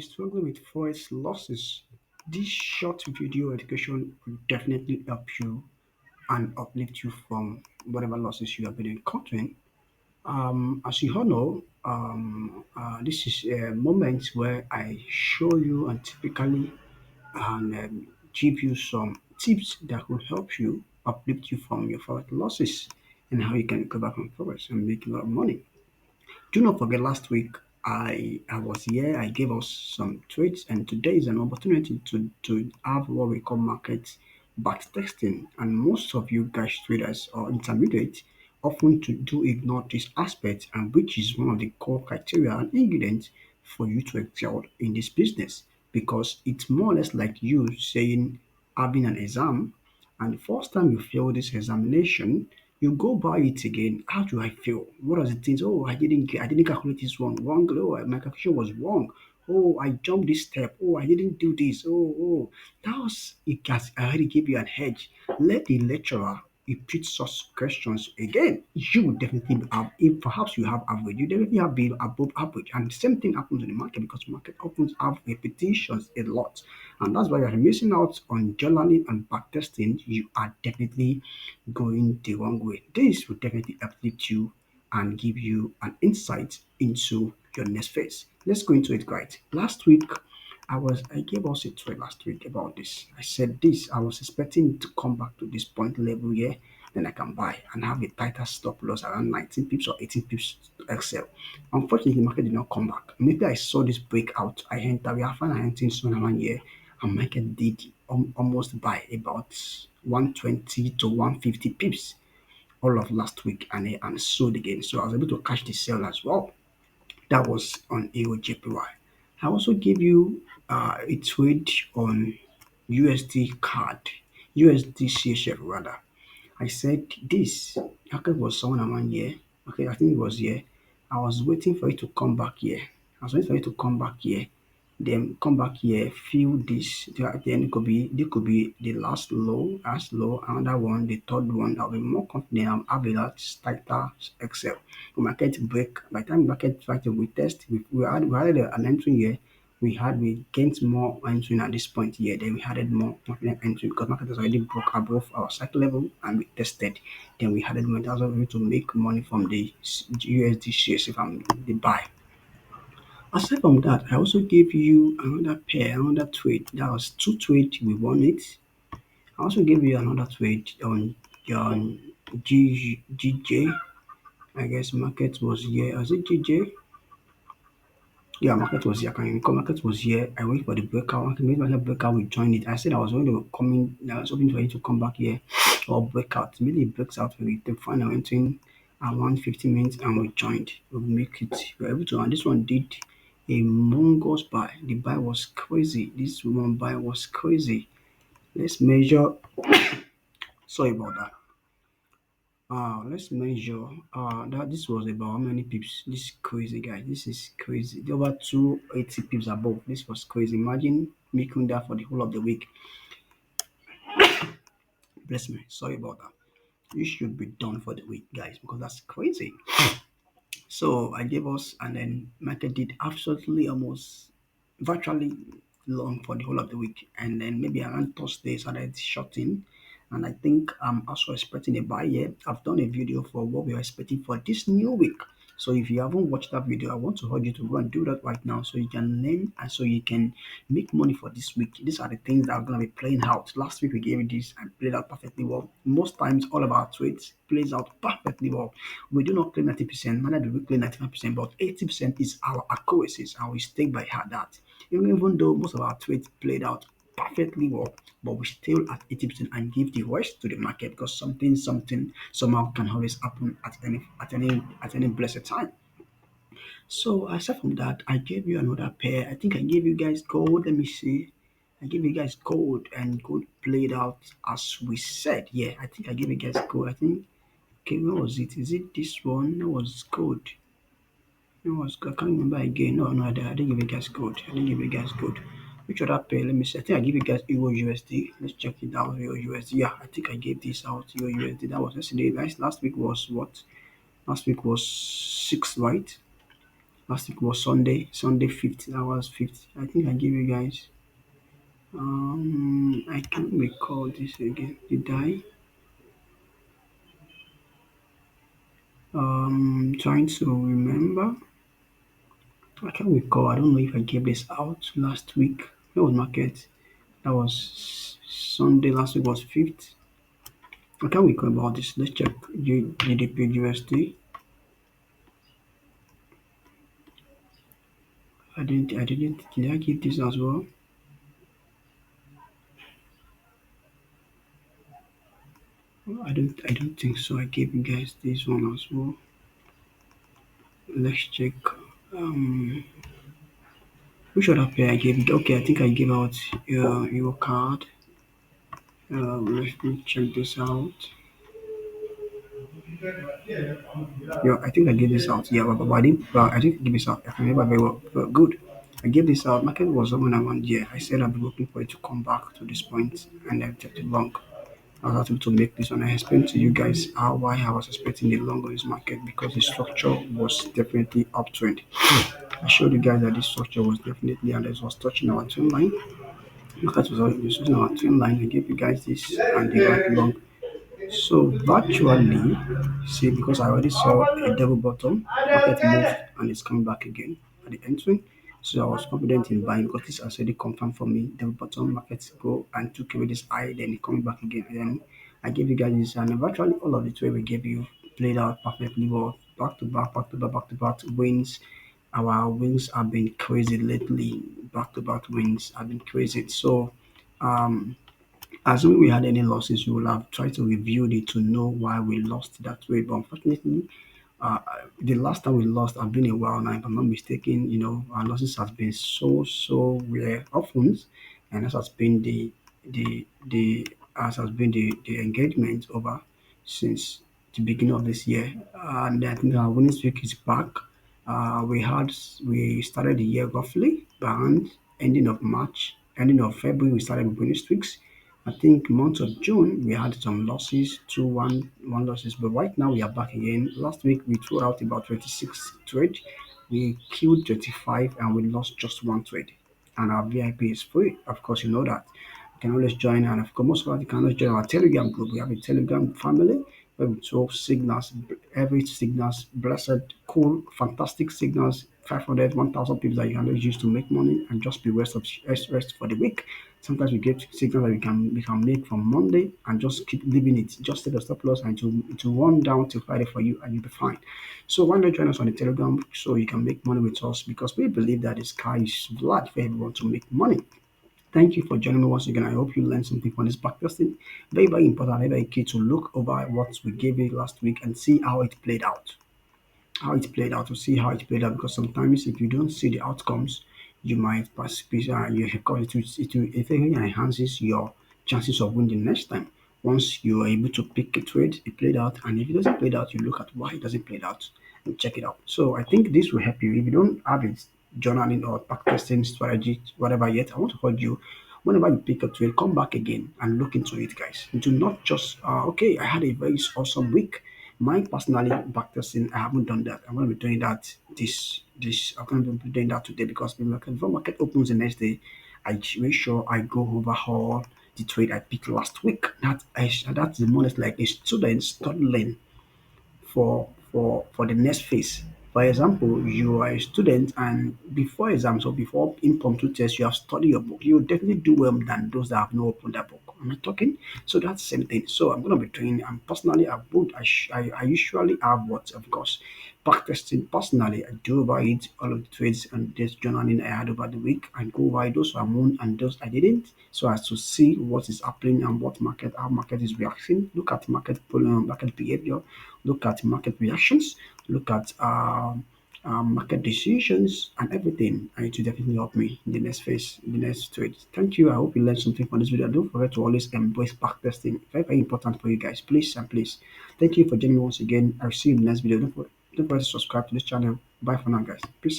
Struggling with Forex losses, this short video education will definitely help you and uplift you from whatever losses you have been encountering. As you all know, this is a moment where I show you and typically give you some tips that will help you uplift you from your Forex losses and how you can recover from Forex and make a lot of money. Do not forget last week I was here, I gave us some trades, and today is an opportunity to have what we call market backtesting. And most of you guys traders or intermediate often do ignore this aspect, and which is one of the core criteria and ingredients for you to excel in this business, because it's more or less like you saying having an exam, and the first time you fail this examination, you go by it again. How do I feel? What are the things? Oh, I didn't calculate this one wrong. Oh, my calculation was wrong. Oh, I jumped this step. Oh, I didn't do this. That was it. Has already give you an edge. Let the lecturer repeat such questions again. You will definitely have. If perhaps you have average, you definitely have been above average. And the same thing happens in the market, because market often have repetitions a lot, and that's why you're missing out on journaling and backtesting. You are definitely going the wrong way. This will definitely uplift you and give you an insight into your next phase. Let's go into it, guys. Last week, I gave us a trade last week about this. I said this. I was expecting to come back to this point level here, then I can buy and have a tighter stop loss around 19 pips or 18 pips to excel. Unfortunately, the market did not come back. Maybe I saw this breakout. I entered. We are finally entering soon around here, and market did almost by about 120 to 150 pips all of last week, and sold again. So I was able to catch the sell as well. That was on EURJPY. I also gave you a trade on USD card, USD CHF rather. I said this market was somewhere around here. Okay, I think it was here. I was waiting for it to come back here. I was waiting for it to come back here, then come back here, feel this. Then it could be the last low, another one, the third one. I'll be more confident. I'm having that tighter Excel. The market break. By the time market try to retest, we had an entry here. We gained more entry at this point here. Then we added more confident entry because market has already broke above our cycle level and we tested. Then we added more. That's why we to make money from the USD shares if I'm the buy. Aside from that, I also gave you another trade. That was two trades. We won it. I also gave you another trade on GJ. I guess market was here. Was it GJ? Yeah, market was here. Can you recall? Market was here. I wait for the breakout. Market made my breakout. We joined it. I said I was going to come in. I was hoping for it to come back here or breakout. Maybe it breaks out. We take final entering around 15 minutes and we joined. We make it. We were able to. And this one did a mongoose buy. The buy was crazy. This one buy was crazy. Let's measure. Sorry about that. Let's measure. That this was about how many pips? This is crazy, guys. This is crazy. Over 280 pips above. This was crazy. Imagine making that for the whole of the week. Bless me. Sorry about that. You should be done for the week, guys, because that's crazy. So I gave us, and then market did absolutely almost virtually long for the whole of the week, and then maybe around Thursday started shorting. And I think I'm also expecting a buy here. I've done a video for what we are expecting for this new week. So if you haven't watched that video, I want to urge you to go and do that right now so you can learn and so you can make money for this week. These are the things that are going to be playing out. Last week we gave you this and played out perfectly well. Most times all of our trades plays out perfectly well. We do not claim 90%, neither do we claim 95%, but 80% is our accuracies and we stick by that. Even though most of our trades played out perfectly well, but we still at 80% and give the rest to the market because something somehow can always happen at any blessed time. So aside from that, I gave you another pair. I think I gave you guys gold. Let me see. I gave you guys gold and gold played out as we said. Yeah, I think I gave you guys gold. I think okay, where was it? Is it this one? That was gold. It was I can't remember again. No, I didn't give you guys gold. I didn't give you guys gold. Which other pair? Let me see. I think I give you guys EURUSD. Let's check it out. EURUSD. Yeah, I think I gave this out. EURUSD. That was yesterday. Last week was what? Last week was 6, right? Last week was Sunday. Sunday 15 hours 50. I think I gave you guys. I can't recall this again. Did I? Trying to remember. I can't recall. I don't know if I gave this out last week. That was market. That was Sunday. Last week was 5th. I can't recall about this. Let's check GBPUSD. Did I give this as well? I don't think so. I gave you guys this one as well. Let's check. Um, which other pair I gave you? Okay, I think I gave out your card. Let me check this out. Yeah, I think I gave this out. Yeah, but I didn't. But I didn't give this out. I can remember very well. But good. I gave this out. Market was somewhere around here. I said I'd be looking for it to come back to this point, and I kept it long. I was able to make this one. I explained to you guys how why I was expecting a long on this market because the structure was definitely uptrend. I showed you guys that this structure was definitely and it was touching our trend line. Market was already touching our trend line. I gave you guys this and the right long. So virtually, see, because I already saw a double bottom, market moved and it's coming back again at the entry. So I was confident in buying because this has already confirmed for me. Double bottom, markets go and took away this high, then it coming back again. And then I gave you guys this, and virtually all of the trade we gave you played out perfectly well. Back to back, back to back, back to back wins. Our wins have been crazy lately. Back to back wins have been crazy. So um assuming we had any losses, we will have tried to review it to know why we lost that way. But unfortunately, uh, the last time we lost have been a while now. If I'm not mistaken, our losses has been so rare often, and that has been the as has been the engagement over since the beginning of this year. And I think our winning streak is back. We started the year roughly around ending of March, ending of February. We started with winning streaks. I think month of June we had some losses, one losses, but right now we are back again. Last week we threw out about 26 trade. We killed 25 and we lost just one trade. And our VIP is free. Of course, you know that. You can always join, and of course, most of us can always join our Telegram group. We have a Telegram family where we throw signals, every signals, blessed, cool, fantastic signals, 500, 1,000 people that you can always use to make money and just be rest for the week. Sometimes we get signals that we can make from Monday and just keep leaving it. Just set a stop loss and to run down till Friday for you and you'll be fine. So why not join us on the Telegram so you can make money with us because we believe that the sky is large for everyone to make money. Thank you for joining me once again. I hope you learned something from this backtesting. Very, very important, very key to look over what we gave you last week and see how it played out. To see how it played out because sometimes if you don't see the outcomes, you might participate. Because it really enhances your chances of winning next time. Once you are able to pick a trade, it played out, and if it doesn't play out, you look at why it doesn't play out and check it out. So I think this will help you. If you don't have it, journaling or backtesting strategy, whatever yet, I want to urge you. Whenever you pick a trade, come back again and look into it, guys. Do not just okay. I had a very awesome week. Mine personally, backtesting, I haven't done that. I'm going to be doing that I'm going to be doing that today because before market opens the next day, I make sure I go over all the trade I picked last week. That's the most like a student studying for the next phase. For example, you are a student and before exams or before impromptu tests, you have studied your book. You will definitely do well than those that have not opened that book. Am I talking? So that's the same thing. So I'm going to be doing, and personally, I usually have what, of course, backtesting. Personally, I do over it, all of the trades and this journaling I had over the week. I go over those I won and those I didn't, so as to see what is happening and how market is reacting. Look at market behavior, look at market reactions, look at market decisions and everything. And it will definitely help me in the next phase, in the next trade. Thank you. I hope you learned something from this video. Don't forget to always embrace backtesting. Very, very important for you guys. Please and please. Thank you for joining me once again. I'll see you in the next video. Don't forget to subscribe to this channel. Bye for now, guys. Peace out.